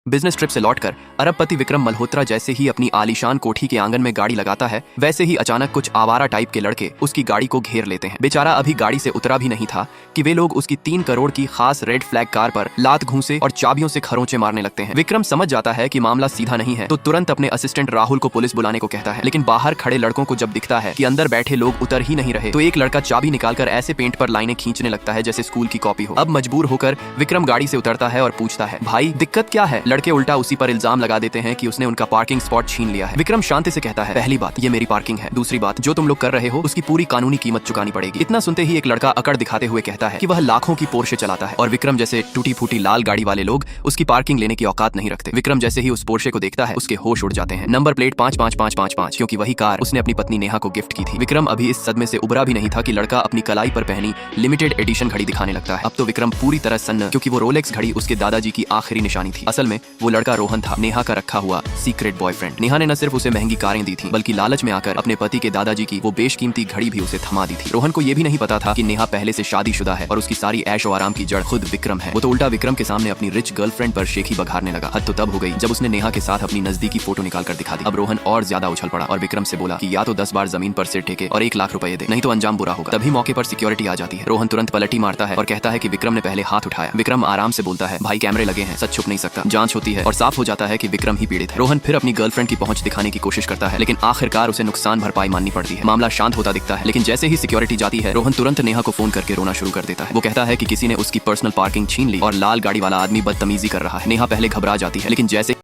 Business trip से लौटकर अरबपति विक्रम मल्होत्रा जैसे ही अपनी आलीशान कोठी के आंगन में गाड़ी लगाता है, वैसे ही अचानक कुछ आवारा टाइप के लड़के उसकी गाड़ी को घेर लेते हैं। बेचारा अभी गाड़ी से उतरा भी नहीं था कि वे लोग उसकी 3 करोड़ की खास रेड फ्लैग कार पर लात घूंसे और चाबियों से खरोंचे मारने लगते हैं। विक्रम समझ जाता है कि मामला सीधा नहीं है, तो तुरंत अपने असिस्टेंट राहुल को पुलिस बुलाने को कहता है। लेकिन बाहर खड़े लड़कों को जब दिखता है कि अंदर बैठे लोग उतर ही नहीं रहे, तो एक लड़का चाबी निकालकर ऐसे पेंट पर लाइनें खींचने लगता है जैसे स्कूल की कॉपी हो। अब मजबूर होकर विक्रम गाड़ी से उतरता है और पूछता है, भाई दिक्कत क्या है? लड़के उल्टा उसी पर इल्जाम लगा देते हैं कि उसने उनका पार्किंग स्पॉट छीन लिया है। विक्रम शांति से कहता है, पहली बात ये मेरी पार्किंग है, दूसरी बात जो तुम लोग कर रहे हो उसकी पूरी कानूनी कीमत चुकानी पड़ेगी। इतना सुनते ही एक लड़का अकड़ दिखाते हुए कहता है कि वह लाखों की पोर्शे चलाता है और विक्रम जैसे टूटी फूटी लाल गाड़ी वाले लोग उसकी पार्किंग लेने की औकात नहीं रखते। विक्रम जैसे ही उस पोर्शे को देखता है उसके होश उड़ जाते हैं। नंबर प्लेट 55555, क्योंकि वही कार उसने अपनी पत्नी नेहा को गिफ्ट की थी। विक्रम अभी इस सदमे से उबरा भी नहीं था कि लड़का अपनी कलाई पर पहनी लिमिटेड एडिशन घड़ी दिखाने लगता है। अब तो विक्रम पूरी तरह सन्न, क्योंकि वो रोलेक्स घड़ी उसके दादाजी की आखिरी निशानी थी। असल में वो लड़का रोहन था, नेहा का रखा हुआ सीक्रेट बॉयफ्रेंड। नेहा ने न सिर्फ उसे महंगी कारें दी थी, बल्कि लालच में आकर अपने पति के दादाजी की वो बेशकीमती घड़ी भी उसे थमा दी थी। रोहन को ये भी नहीं पता था कि नेहा पहले से शादीशुदा है और उसकी सारी ऐशो आराम की जड़ खुद विक्रम है। वो तो उल्टा विक्रम के सामने अपनी रिच गर्लफ्रेंड पर शेखी बघारने लगा। हद तो तब हो गई जब उसने नेहा के साथ अपनी नजदीकी फोटो निकाल कर दिखा दी। अब रोहन और ज्यादा उछल पड़ा और विक्रम से बोला कि या तो 10 बार जमीन पर सिर टेके और 1 लाख रुपए दे, नहीं तो अंजाम बुरा होगा। तभी मौके पर सिक्योरिटी आ जाती है। रोहन तुरंत पलटी मारता है और कहता है कि विक्रम ने पहले हाथ उठाया। विक्रम आराम से बोलता है, भाई कैमरे लगे हैं, सच छुप नहीं सकता। जांच होती है और साफ हो जाता है कि विक्रम ही पीड़ित है। रोहन फिर अपनी गर्लफ्रेंड की पहुंच दिखाने की कोशिश करता है, लेकिन आखिरकार उसे नुकसान भरपाई माननी पड़ती है। मामला शांत होता दिखता है, लेकिन जैसे ही सिक्योरिटी जाती है रोहन तुरंत नेहा को फोन करके रोना शुरू कर देता है। वो कहता है कि किसी ने उसकी पर्सनल पार्किंग छीन ली और लाल गाड़ी वाला आदमी बदतमीजी कर रहा है। नेहा पहले घबरा जाती है, लेकिन जैसे